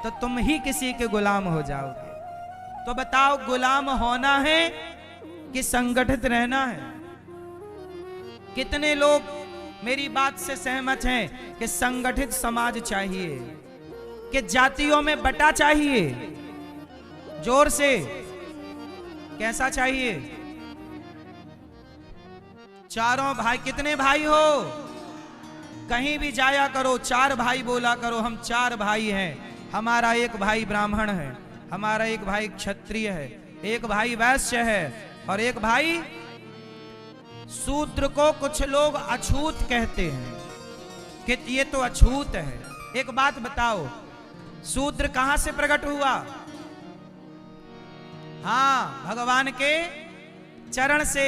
तो तुम ही किसी के गुलाम हो जाओगे। तो बताओ, गुलाम होना है कि संगठित रहना है? कितने लोग मेरी बात से सहमत हैं कि संगठित समाज चाहिए, कि जातियों में बटा चाहिए? जोर से, कैसा चाहिए? चारों भाई, कितने भाई हो? कहीं भी जाया करो 4 भाई बोला करो, हम 4 भाई हैं। हमारा एक भाई ब्राह्मण है, हमारा एक भाई क्षत्रिय है, एक भाई वैश्य है और एक भाई शूद्र। को कुछ लोग अछूत कहते हैं कि ये तो अछूत है। एक बात बताओ, शूद्र कहां से प्रकट हुआ? हाँ, भगवान के चरण से।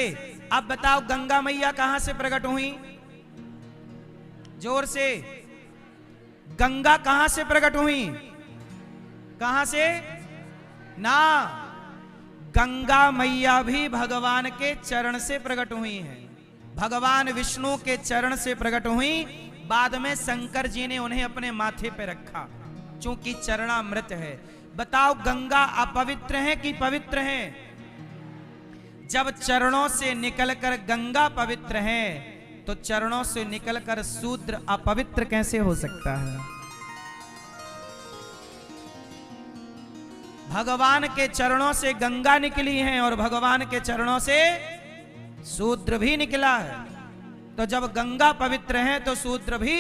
अब बताओ, गंगा मैया कहां से प्रकट हुई? जोर से, गंगा कहां से प्रकट हुई? कहां से? ना, गंगा मैया भी भगवान के चरण से प्रकट हुई हैं। भगवान विष्णु के चरण से प्रकट हुई। बाद में शंकर जी ने उन्हें अपने माथे पे रखा, चूंकि चरणामृत है। बताओ, गंगा अपवित्र है कि पवित्र है? जब चरणों से निकलकर गंगा पवित्र है, तो चरणों से निकलकर शूद्र अपवित्र कैसे हो सकता है? भगवान के चरणों से गंगा निकली है और भगवान के चरणों से शूद्र भी निकला है। तो जब गंगा पवित्र है तो शूद्र भी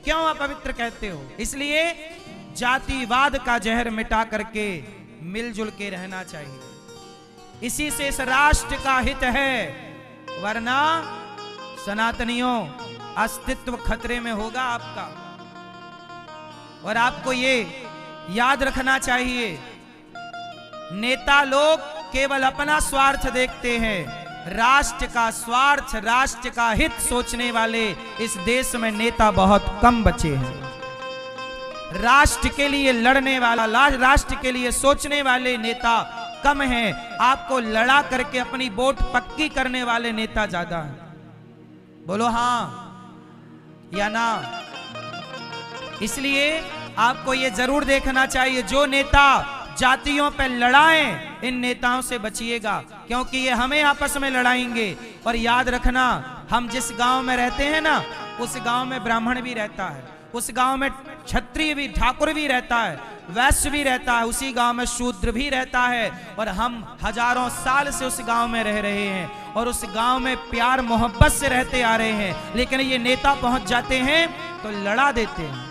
क्यों अपवित्र कहते हो? इसलिए जातिवाद का जहर मिटा करके मिलजुल के रहना चाहिए। इसी से इस राष्ट्र का हित है, वरना सनातनियों अस्तित्व खतरे में होगा आपका। और आपको ये याद रखना चाहिए, नेता लोग केवल अपना स्वार्थ देखते हैं। राष्ट्र का स्वार्थ, राष्ट्र का हित सोचने वाले इस देश में नेता बहुत कम बचे हैं। राष्ट्र के लिए लड़ने वाला, राष्ट्र के लिए सोचने वाले नेता कम हैं। आपको लड़ा करके अपनी वोट पक्की करने वाले नेता ज्यादा हैं। बोलो हाँ या ना? इसलिए आपको ये जरूर देखना चाहिए, जो नेता जातियों पर लड़ाएं, इन नेताओं से बचिएगा, क्योंकि ये हमें आपस में लड़ाएंगे। और याद रखना, हम जिस गांव में रहते हैं ना, उस गांव में ब्राह्मण भी रहता है, उस गांव में क्षत्रिय भी, ठाकुर भी रहता है, वैश्य भी रहता है, उसी गांव में शूद्र भी रहता है। और हम हजारों साल से उस गांव में रह रहे हैं और उस गांव में प्यार मोहब्बत से रहते आ रहे हैं। लेकिन ये नेता पहुंच जाते हैं तो लड़ा देते हैं।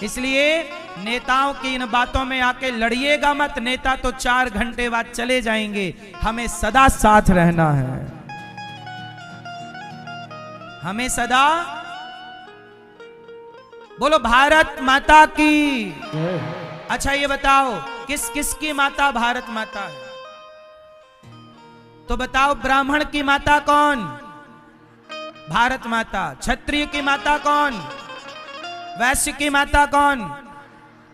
इसलिए नेताओं की इन बातों में आके लड़िएगा मत। नेता तो 4 घंटे बाद चले जाएंगे, हमें सदा साथ रहना है, हमें सदा। बोलो भारत माता की। अच्छा ये बताओ, किस किस की माता भारत माता है? तो बताओ, ब्राह्मण की माता कौन? भारत माता। क्षत्रिय की माता कौन? वैश्य की माता कौन?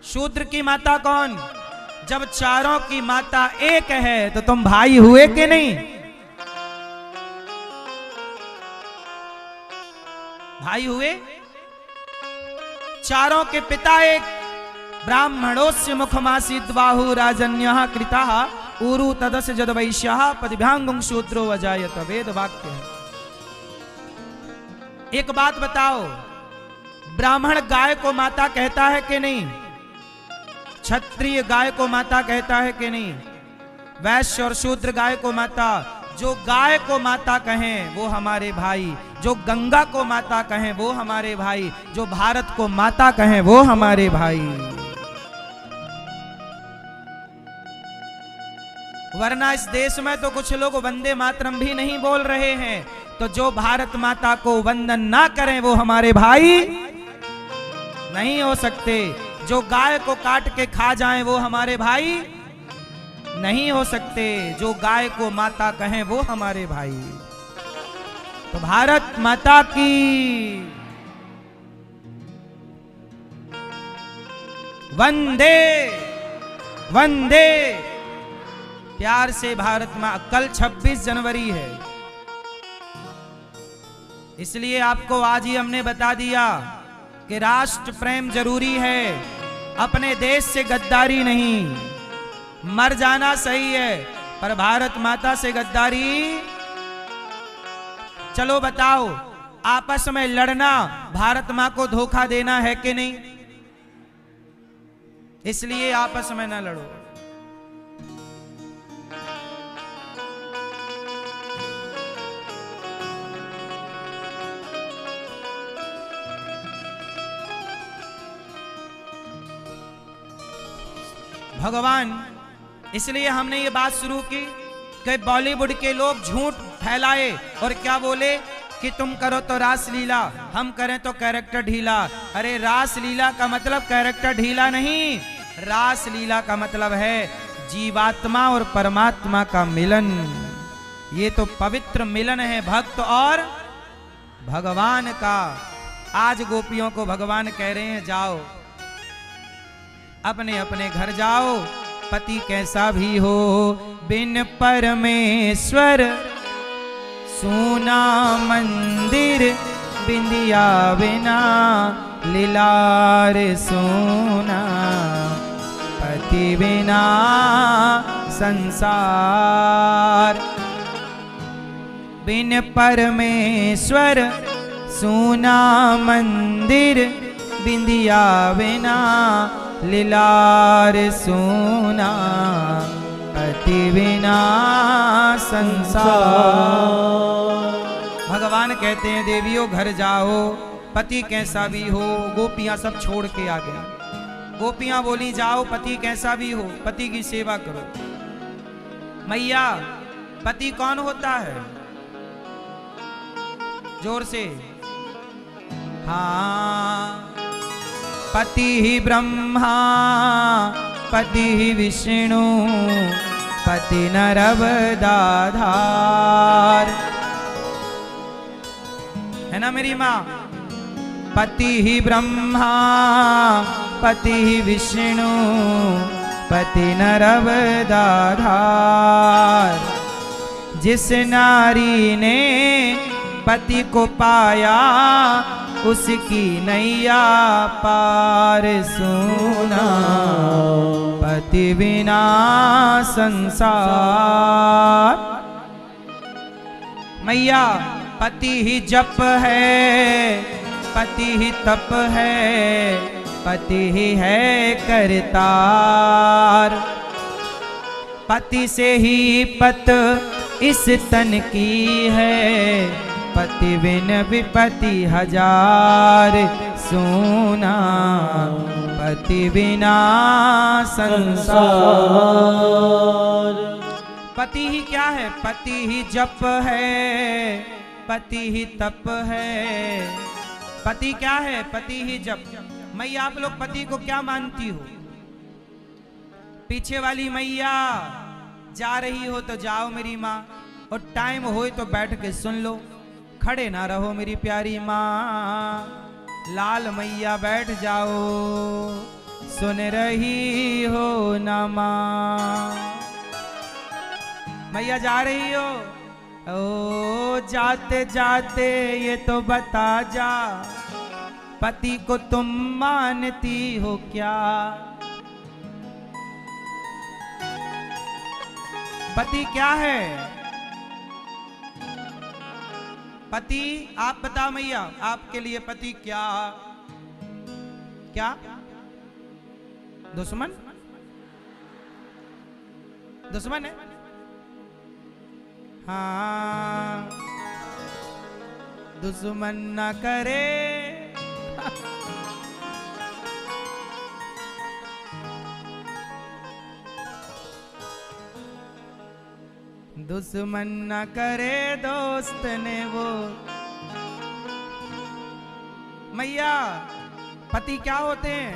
शूद्र की माता कौन? जब चारों की माता एक है तो तुम भाई हुए कि नहीं? भाई हुए। चारों के पिता एक। ब्राह्मणोस्य मुखमासीद बाहु राजन्यः कृताः ऊरु तदस्य जद वैश्यः पदभ्यांगुं शूद्रो अजायत। वेद वाक्य है। एक बात बताओ, ब्राह्मण गाय को माता कहता है कि नहीं? क्षत्रिय गाय को माता कहता है कि नहीं? वैश्य और शूद्र गाय को माता। जो गाय को माता कहें वो हमारे भाई, जो गंगा को माता कहें वो हमारे भाई, जो भारत को माता कहें वो हमारे भाई। वरना इस देश में तो कुछ लोग वंदे मातरम भी नहीं बोल रहे हैं। तो जो भारत माता को वंदन ना करें वो हमारे भाई नहीं हो सकते। जो गाय को काट के खा जाएं वो हमारे भाई नहीं हो सकते। जो गाय को माता कहें वो हमारे भाई। तो भारत माता की। वंदे वंदे। प्यार से भारत मां। कल 26 जनवरी है, इसलिए आपको आज ही हमने बता दिया कि राष्ट्र प्रेम जरूरी है, अपने देश से गद्दारी नहीं। मर जाना सही है, पर भारत माता से गद्दारी। चलो बताओ, आपस में लड़ना भारत मां को धोखा देना है कि नहीं? इसलिए आपस में ना लड़ो। भगवान, इसलिए हमने ये बात शुरू की कि बॉलीवुड के लोग झूठ फैलाए और क्या बोले कि तुम करो तो रास लीला, हम करें तो कैरेक्टर ढीला। अरे रास लीला का मतलब कैरेक्टर ढीला नहीं, रास लीला का मतलब है जीवात्मा और परमात्मा का मिलन। ये तो पवित्र मिलन है भक्त और भगवान का। आज गोपियों को भगवान कह रहे हैं जाओ, अपने अपने घर जाओ, पति कैसा भी हो बिन परमेश्वर, सूना मंदिर बिंदिया बिना लीलार सोना, पति बिना संसार। बिन परमेश्वर सूना मंदिर बिंदिया बिना लीलार सोना, पति बिना संसार। भगवान कहते हैं देवियों घर जाओ, पति कैसा भी हो। गोपियां सब छोड़ के आ गई। गोपियां बोली जाओ, पति कैसा भी हो, पति की सेवा करो। मैया, पति कौन होता है? जोर से। हाँ, पति ही ब्रह्मा, पति ही विष्णु, पति नरवदाधार। है ना मेरी माँ? पति ही ब्रह्मा, पति ही विष्णु, पति नरवदाधार। जिस नारी ने पति को पाया, उसकी नैया पार सोना, पति बिना संसार। मैया, पति ही जप है, पति ही तप है, पति ही है करतार। पति से ही पत इस तन की है, पति बिन विपति हजार सोना, पति बिना संसार। पति ही क्या है? पति ही जप है, पति ही तप है। पति क्या है? पति ही जप। मैया, आप लोग पति को क्या मानती हो? पीछे वाली मैया, जा रही हो तो जाओ मेरी माँ, और टाइम हो तो बैठ के सुन लो, खड़े ना रहो मेरी प्यारी माँ। लाल मैया बैठ जाओ, सुन रही हो ना माँ। मैया जा रही हो, ओ जाते जाते ये तो बता जा, पति को तुम मानती हो क्या? पति क्या है? पति आप बताओ मैया, आपके लिए पति क्या? क्या? दुश्मन? दुश्मन है? हाँ, दुश्मन न करे। दुश्मन न करे दोस्त ने वो। मैया, पति क्या होते हैं?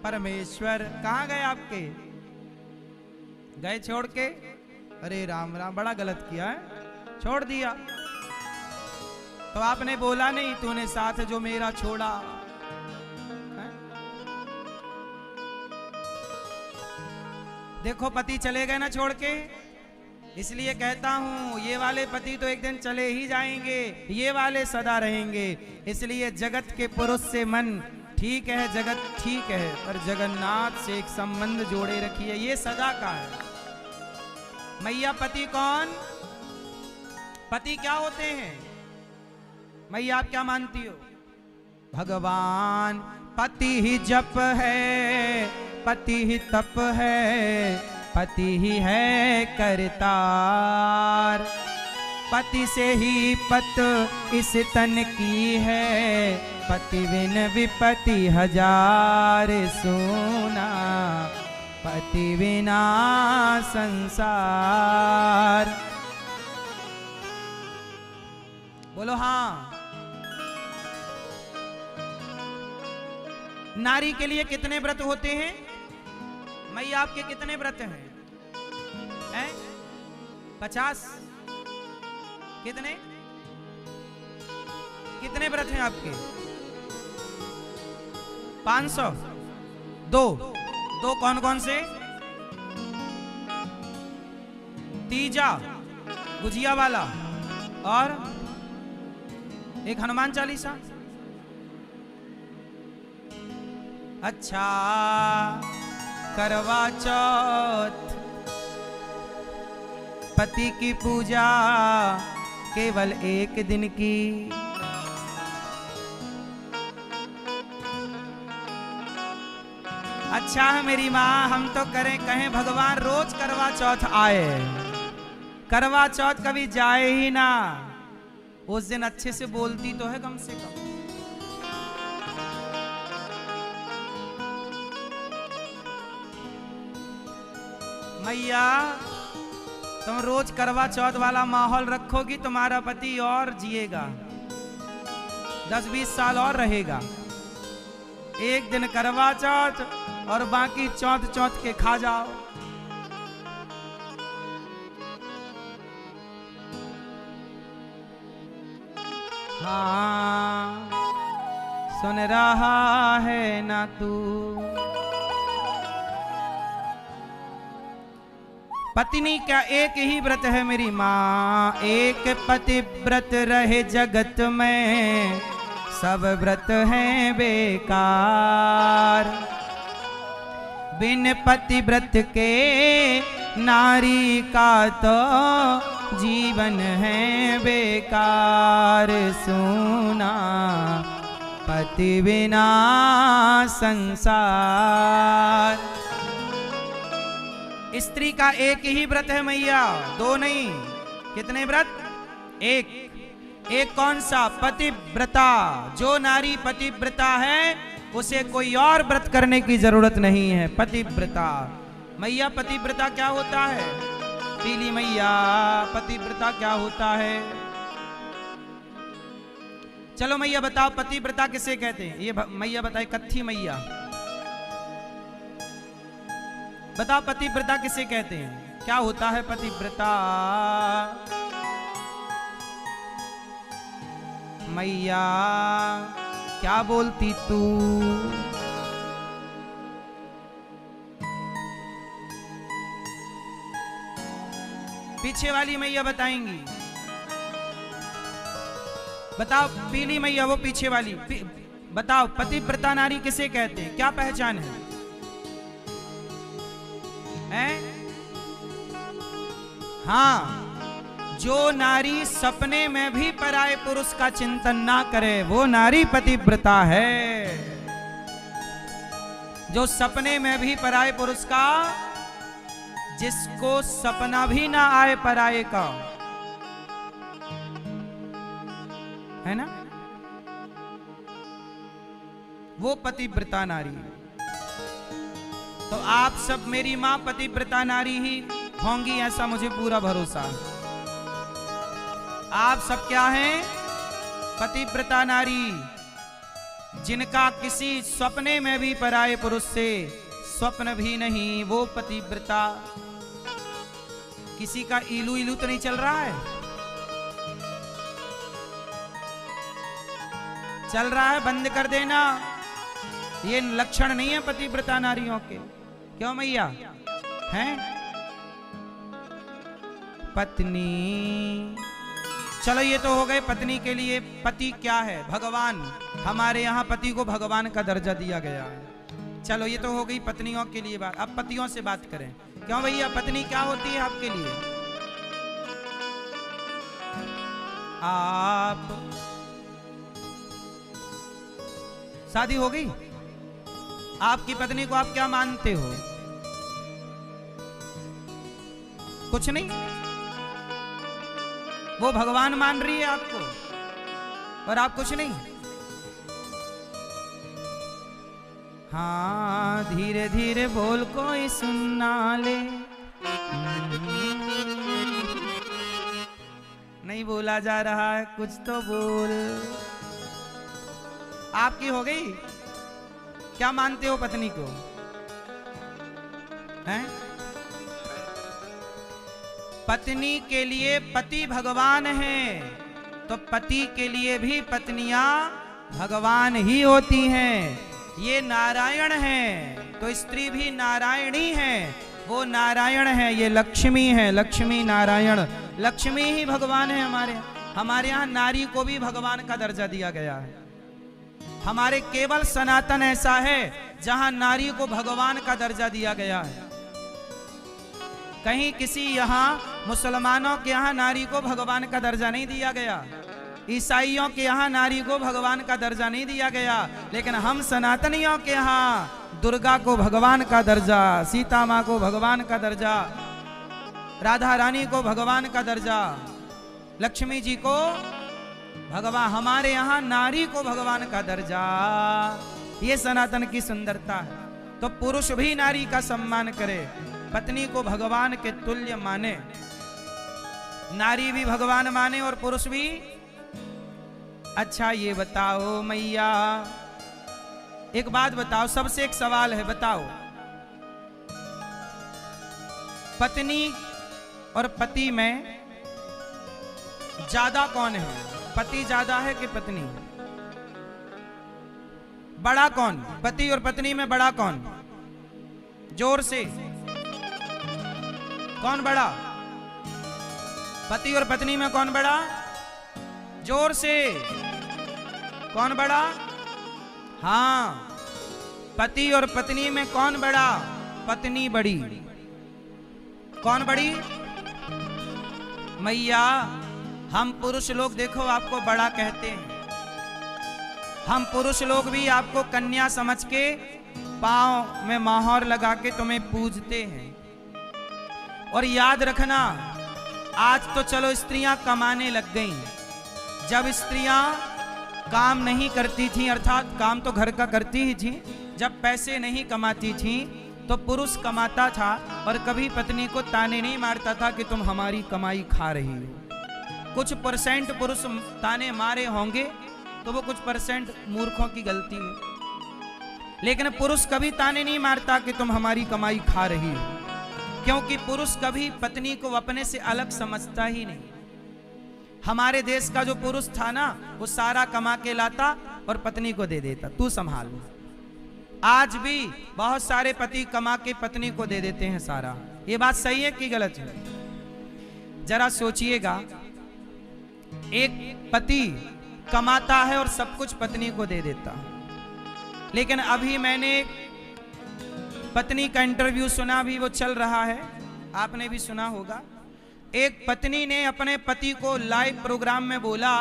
परमेश्वर। कहाँ गए आपके? गए छोड़ के? अरे राम राम, बड़ा गलत किया है, छोड़ दिया। तो आपने बोला नहीं, तूने साथ जो मेरा छोड़ा। देखो पति चले गए ना छोड़ के, इसलिए कहता हूं ये वाले पति तो एक दिन चले ही जाएंगे, ये वाले सदा रहेंगे। इसलिए जगत के पुरुष से मन ठीक है, जगत ठीक है, पर जगन्नाथ से एक संबंध जोड़े रखिए, ये सदा का है। मैया पति कौन, पति क्या होते हैं? मैया आप क्या मानती हो? भगवान पति ही जप है, पति ही तप है, पति ही है करतार। पति से ही पत इस तन की है, पति बिन विपति हजार सोना, पति बिना संसार। बोलो हाँ। नारी के लिए कितने व्रत होते हैं? मैया आपके कितने व्रत हैं? 50? कितने कितने व्रत हैं आपके? 500? दो कौन कौन से? तीजा गुजिया वाला और एक हनुमान चालीसा। अच्छा, करवा चौथ पति की पूजा केवल एक दिन की। अच्छा है मेरी माँ, हम तो कहें भगवान रोज करवा चौथ आए, करवा चौथ कभी जाए ही ना। उस दिन अच्छे से बोलती तो है कम से कम। मैया तुम रोज करवा चौथ वाला माहौल रखोगी, तुम्हारा पति और जिएगा, 10-20 साल और रहेगा। एक दिन करवा चौथ और बाकी चौथ के खा जाओ। हाँ सुन रहा है ना तू। पत्नी क्या एक ही व्रत है मेरी माँ, एक पति व्रत रहे जगत में, सब व्रत हैं बेकार। बिन पति व्रत के नारी का तो जीवन है बेकार। सुना पति बिना संसार। स्त्री का एक ही व्रत है मैया, दो नहीं। कितने व्रत? एक कौन सा? पतिव्रता। जो नारी पतिव्रता है उसे कोई और व्रत करने की जरूरत नहीं है, पतिव्रता। मैया पतिव्रता क्या होता है? पीली मैया पतिव्रता क्या होता है? चलो मैया बताओ पतिव्रता किसे कहते हैं? ये मैया बताए, कत्थी मैया बताओ पतिव्रता किसे कहते हैं? क्या होता है पतिव्रता? मैया क्या बोलती तू? पीछे वाली मैया बताएंगी। बताओ पीली मैया, वो पीछे वाली बताओ पतिव्रता नारी किसे कहते हैं? क्या पहचान है? हाँ, जो नारी सपने में भी पराये पुरुष का चिंतन ना करे वो नारी पतिव्रता है। जो सपने में भी पराये पुरुष का, जिसको सपना भी ना आए पराये का, है ना, वो पतिव्रता नारी। तो आप सब मेरी मां पतिव्रता नारी ही होंगी, ऐसा मुझे पूरा भरोसा है। आप सब क्या हैं? पतिव्रता नारी, जिनका किसी सपने में भी पराये पुरुष से स्वप्न भी नहीं, वो पतिव्रता। किसी का इलू इलू तो नहीं चल रहा है? चल रहा है, बंद कर देना। ये लक्षण नहीं है पतिव्रता नारियों के। क्यों मैया? हैं? पत्नी। चलो ये तो हो गए पत्नी के लिए। पति क्या है? भगवान। हमारे यहाँ पति को भगवान का दर्जा दिया गया है। चलो ये तो हो गई पत्नियों के लिए बात। अब पतियों से बात करें। क्यों भैया, पत्नी क्या होती है आपके लिए? आप शादी हो गई, आपकी पत्नी को आप क्या मानते हो? कुछ नहीं, वो भगवान मान रही है आपको और आप कुछ नहीं। हाँ, धीरे धीरे बोल, कोई सुनना ले। नहीं बोला जा रहा है, कुछ तो बोल। आपकी हो गई? क्या मानते हो पत्नी को? हैं? पत्नी के लिए पति भगवान है, तो पति के लिए भी पत्नियां भगवान ही होती हैं। ये नारायण है, तो स्त्री भी नारायणी है। वो नारायण है, ये लक्ष्मी है, लक्ष्मी नारायण। लक्ष्मी ही भगवान है हमारे यहाँ नारी को भी भगवान का दर्जा दिया गया है। हमारे केवल सनातन ऐसा है जहां नारी को भगवान का दर्जा दिया गया है। कहीं किसी यहाँ मुसलमानों के यहाँ नारी को भगवान का दर्जा नहीं दिया गया, ईसाइयों के यहाँ नारी को भगवान का दर्जा नहीं दिया गया, लेकिन हम सनातनियों के यहाँ दुर्गा को भगवान का दर्जा, सीता माँ को भगवान का दर्जा, राधा रानी को भगवान का दर्जा, लक्ष्मी जी को भगवान, हमारे यहाँ नारी को भगवान का दर्जा। ये सनातन की सुंदरता है। तो पुरुष भी नारी का सम्मान करे, पत्नी को भगवान के तुल्य माने, नारी भी भगवान माने और पुरुष भी। अच्छा ये बताओ मैया, एक बात बताओ, सबसे एक सवाल है, बताओ पत्नी और पति में ज्यादा कौन है? पति ज्यादा है कि पत्नी? बड़ा कौन? पति और पत्नी में बड़ा कौन? जोर से, कौन बड़ा? पति और पत्नी में कौन बड़ा? जोर से, कौन बड़ा? हाँ, पति और पत्नी में कौन बड़ा? पत्नी बड़ी। कौन बड़ी? मैया, हम पुरुष लोग देखो आपको बड़ा कहते हैं, हम पुरुष लोग भी आपको कन्या समझ के पांव में मोहर लगा के तुम्हें पूजते हैं। और याद रखना, आज तो चलो स्त्रियां कमाने लग गईं, जब स्त्रियां काम नहीं करती थी, अर्थात काम तो घर का करती ही थी, जब पैसे नहीं कमाती थी तो पुरुष कमाता था और कभी पत्नी को ताने नहीं मारता था कि तुम हमारी कमाई खा रही हो। कुछ परसेंट पुरुष ताने मारे होंगे तो वो कुछ परसेंट मूर्खों की गलती है, लेकिन पुरुष कभी ताने नहीं मारता कि तुम हमारी कमाई खा रही हो, क्योंकि पुरुष कभी पत्नी को अपने से अलग समझता ही नहीं। हमारे देश का जो पुरुष था ना, वो सारा कमा के लाता और पत्नी को दे देता, तू संभाल। आज भी बहुत सारे पति कमा के पत्नी को दे देते हैं सारा। ये बात सही है कि गलत है? जरा सोचिएगा, एक पति कमाता है और सब कुछ पत्नी को दे देता है, लेकिन अभी मैंने पत्नी का इंटरव्यू सुना, भी वो चल रहा है, आपने भी सुना होगा। एक पत्नी ने अपने पति को लाइव प्रोग्राम में बोला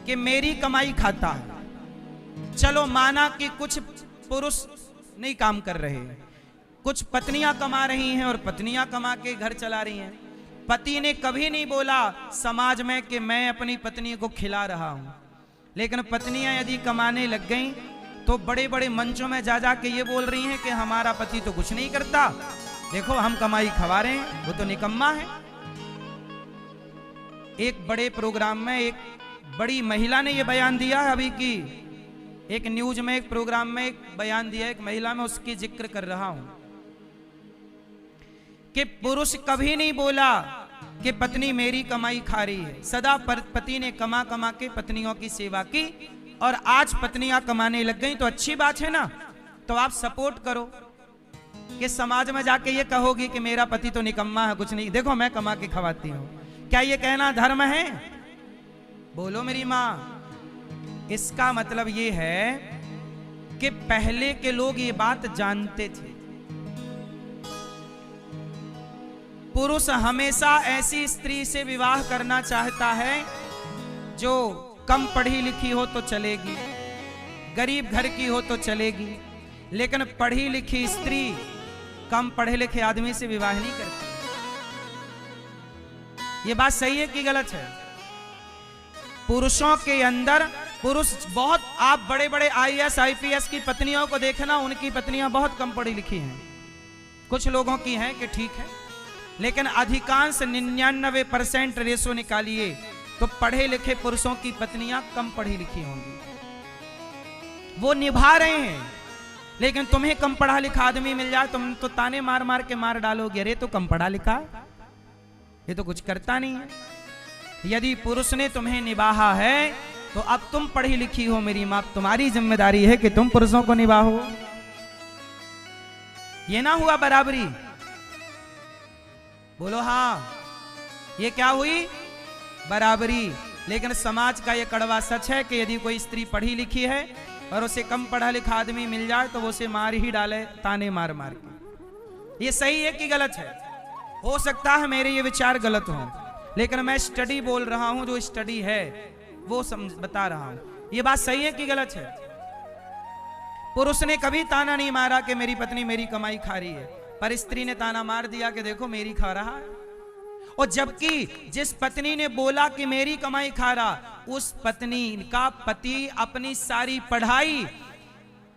कि मेरी कमाई खाता है। चलो माना कि कुछ पुरुष नहीं काम कर रहे, कुछ पत्नियां कमा रही हैं और पत्नियां कमा के घर चला रही हैं। पति ने कभी नहीं बोला समाज में कि मैं अपनी पत्नी को खिला रहा हूं, लेकिन पत्नियां यदि कमाने लग गईं तो बड़े बड़े मंचों में जा जा के ये बोल रही हैं कि हमारा पति तो कुछ नहीं करता, देखो हम कमाई खवा रहे हैं, वो तो निकम्मा है। एक बड़े प्रोग्राम में एक बड़ी महिला ने ये बयान दिया है, अभी की एक न्यूज में एक प्रोग्राम में एक बयान दिया एक महिला, में उसकी जिक्र कर रहा हूं कि पुरुष कभी नहीं बोला कि पत्नी मेरी कमाई खा रही है। सदा पति ने कमा कमा के पत्नियों की सेवा की, और आज पत्नियां कमाने लग गई तो अच्छी बात है ना, तो आप सपोर्ट करो। कि समाज में जाके ये कहोगी कि मेरा पति तो निकम्मा है, कुछ नहीं, देखो मैं कमा के खवाती हूं। क्या ये कहना धर्म है? बोलो मेरी मां। इसका मतलब ये है कि पहले के लोग ये बात जानते थे। पुरुष हमेशा ऐसी स्त्री से विवाह करना चाहता है जो कम पढ़ी लिखी हो तो चलेगी, गरीब घर की हो तो चलेगी, लेकिन पढ़ी लिखी स्त्री कम पढ़े लिखे आदमी से विवाह नहीं करती। ये बात सही है कि गलत है? पुरुषों के अंदर पुरुष बहुत, आप बड़े बड़े आईएएस आईपीएस की पत्नियों को देखना, उनकी पत्नियां बहुत कम पढ़ी लिखी हैं। कुछ लोगों की हैं कि ठीक है, लेकिन अधिकांश 99% रेशो निकालिए तो पढ़े लिखे पुरुषों की पत्नियां कम पढ़ी लिखी होंगी। वो निभा रहे हैं, लेकिन तुम्हें कम पढ़ा लिखा आदमी मिल जाए तुम तो ताने मार मार के मार डालोगे, अरे तो कम पढ़ा लिखा, ये तो कुछ करता नहीं है। यदि पुरुष ने तुम्हें निभाया है तो अब तुम पढ़ी लिखी हो मेरी मां, तुम्हारी जिम्मेदारी है कि तुम पुरुषों को निभाओ। ये ना हुआ बराबरी? बोलो हाँ, ये क्या हुई? बराबरी। लेकिन समाज का ये कड़वा सच है कि यदि कोई स्त्री पढ़ी लिखी है और उसे कम पढ़ा लिखा आदमी मिल जाए तो वो उसे मार ही डाले, ताने मार मार के। ये सही है कि गलत है? हो सकता है मेरे ये विचार गलत हों, लेकिन मैं स्टडी बोल रहा हूं, जो स्टडी है वो बता रहा हूं। ये बात सही है कि गलत है? पुरुष ने कभी ताना नहीं मारा कि मेरी पत्नी मेरी कमाई खा रही है, पर स्त्री ने ताना मार दिया कि देखो मेरी खा रहा है। और जबकि जिस पत्नी ने बोला कि मेरी कमाई खा रहा, उस पत्नी का पति अपनी सारी पढ़ाई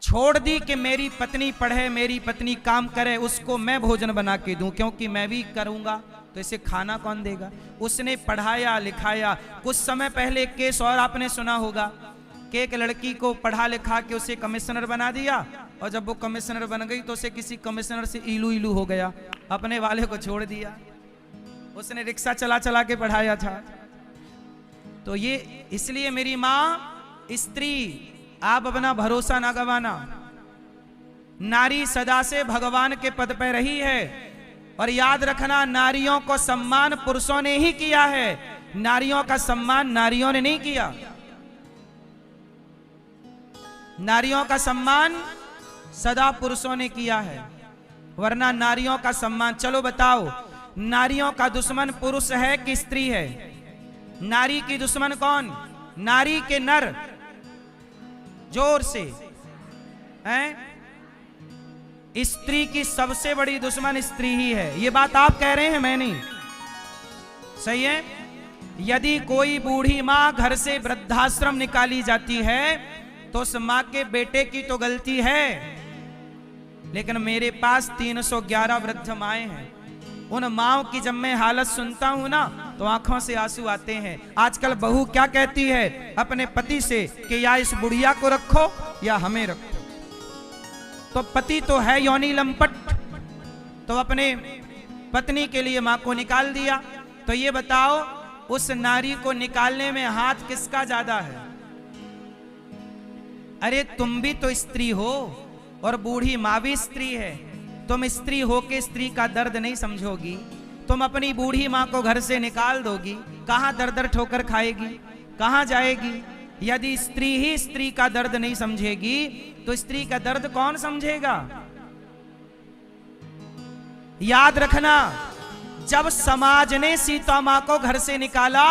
छोड़ दी कि मेरी पत्नी पढ़े, मेरी पत्नी काम करे, उसको मैं भोजन बना के दूं, क्योंकि मैं भी करूंगा तो इसे खाना कौन देगा। उसने पढ़ाया लिखाया। कुछ समय पहले एक केस और आपने सुना होगा कि एक लड़की को पढ़ा लिखा के उसे कमिश्नर बना दिया, और जब वो कमिश्नर बन गई तो उसे किसी कमिश्नर से इलू इलू हो गया, अपने वाले को छोड़ दिया। उसने रिक्शा चला चला के पढ़ाया था। तो ये इसलिए मेरी मां, स्त्री आप अपना भरोसा ना गवाना। नारी सदा से भगवान के पद पर रही है, और याद रखना नारियों को सम्मान पुरुषों ने ही किया है, नारियों का सम्मान नारियों ने नहीं किया। नारियों का सम्मान सदा पुरुषों ने किया है, वरना नारियों का सम्मान, चलो बताओ, नारियों का दुश्मन पुरुष है कि स्त्री है? नारी की दुश्मन कौन? नारी के नर। जोर से हैं? स्त्री की सबसे बड़ी दुश्मन स्त्री ही है। ये बात आप कह रहे हैं, मैं नहीं। सही है? यदि कोई बूढ़ी मां घर से वृद्धाश्रम निकाली जाती है तो उस मां के बेटे की तो गलती है, लेकिन मेरे पास 311 वृद्ध माएं हैं। उन माओं की जब मैं हालत सुनता हूं ना तो आंखों से आंसू आते हैं। आजकल बहू क्या कहती है अपने पति से कि या इस बुढ़िया को रखो या हमें रखो। तो पति तो है योनी लंपट, तो अपने पत्नी के लिए मां को निकाल दिया। तो ये बताओ उस नारी को निकालने में हाथ किसका ज्यादा है? अरे तुम भी तो स्त्री हो और बूढ़ी मां भी स्त्री है। तुम स्त्री हो के स्त्री का दर्द नहीं समझोगी, तुम अपनी बूढ़ी मां को घर से निकाल दोगी, कहां दर दर ठोकर खाएगी, कहां जाएगी? यदि स्त्री ही स्त्री का दर्द नहीं समझेगी तो स्त्री का दर्द कौन समझेगा? याद रखना, जब समाज ने सीता मां को घर से निकाला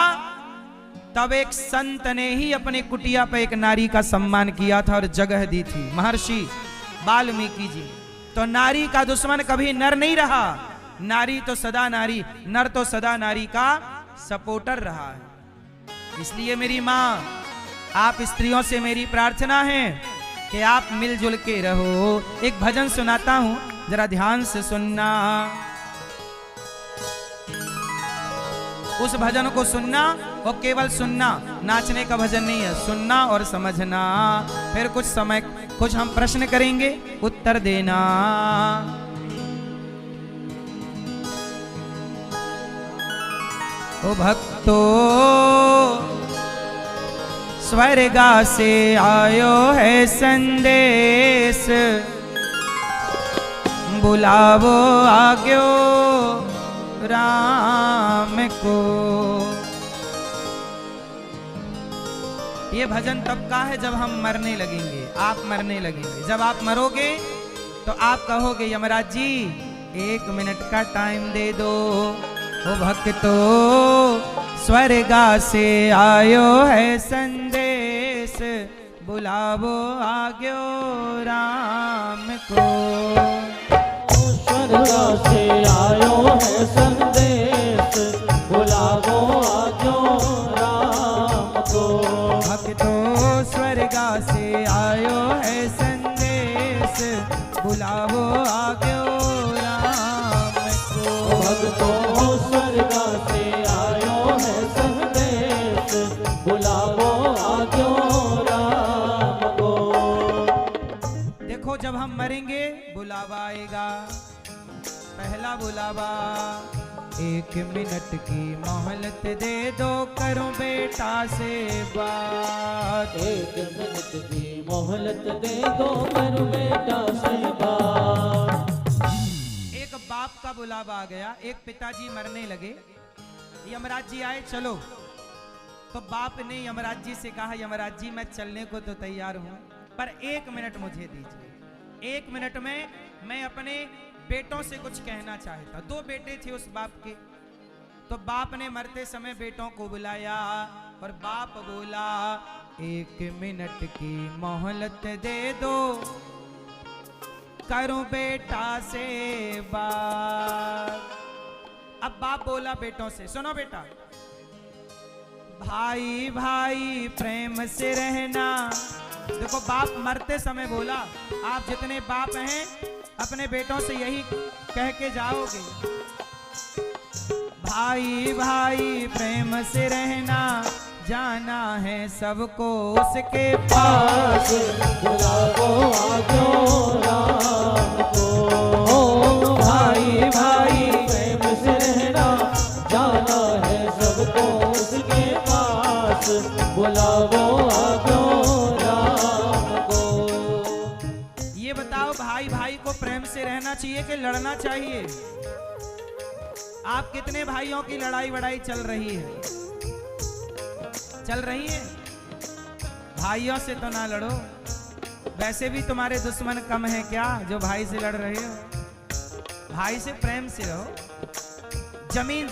तब एक संत ने ही अपने कुटिया पर एक नारी का सम्मान किया था और जगह दी थी, महर्षि वाल्मीकि जी। तो नारी का दुश्मन कभी नर नहीं रहा, नारी तो सदा नारी, नर तो सदा नारी का सपोर्टर रहा है। इसलिए मेरी मां, आप स्त्रियों से मेरी प्रार्थना है कि आप मिलजुल के रहो। एक भजन सुनाता हूं, जरा ध्यान से सुनना। उस भजन को सुनना और केवल सुनना, नाचने का भजन नहीं है, सुनना और समझना। फिर कुछ समय कुछ हम प्रश्न करेंगे, उत्तर देना। ओ भक्तो स्वर्गा से आयो है संदेश, बुलावो आग्यो राम को। ये भजन तब का है जब हम मरने लगेंगे, आप मरने लगेंगे। जब आप मरोगे तो आप कहोगे यमराज जी 1 मिनट का टाइम दे दो, ओ भक्तो स्वर्गा से आयो है संदेश, बुलावो आग्यो राम को। स्वर्गा से आयो है संदेश, बुलावो आग्यो राम को। भक्तो स्वर्गा से आयो है संदेश, बुलावो आग्यो राम को। भक्तो स्वर्गा से आयो है संदेश, बुलावो आग्यो राम को। देखो जब हम मरेंगे बुलावा आएगा। पहला बुलावा 1 मिनट की मोहलत दे दो, करूं बेटा से बात। 1 मिनट की मोहलत दे दो, करूं बेटा से बात। एक बाप का बुलावा आ गया। एक पिताजी मरने लगे, यमराज जी आए चलो। तो बाप ने यमराज जी से कहा यमराज जी मैं चलने को तो तैयार हूं, पर 1 मिनट मुझे दीजिए। 1 मिनट में मैं अपने बेटों से कुछ कहना चाहता। 2 बेटे थे उस बाप के। तो बाप ने मरते समय बेटों को बुलाया और बाप बोला 1 मिनट की मोहलत दे दो, करूं बेटा से बात। अब बाप बोला बेटों से सुनो बेटा, भाई भाई प्रेम से रहना। देखो बाप मरते समय बोला, आप जितने बाप हैं अपने बेटों से यही कह के जाओगे, भाई भाई प्रेम से रहना, जाना है सबको उसके पास, बुलावो आग्यो राम को। भाई भाई प्रेम से रहना, जाना है सबको उसके पास, बुलावो आग्यो राम को। ये बताओ भाई भाई को प्रेम से रहना चाहिए कि लड़ना चाहिए? आप कितने भाइयों की लड़ाई वड़ाई चल रही है? चल रही है? भाइयों से तो ना लड़ो। वैसे भी तुम्हारे दुश्मन कम है क्या जो भाई से लड़ रहे हो? भाई से प्रेम से रहो। जमीन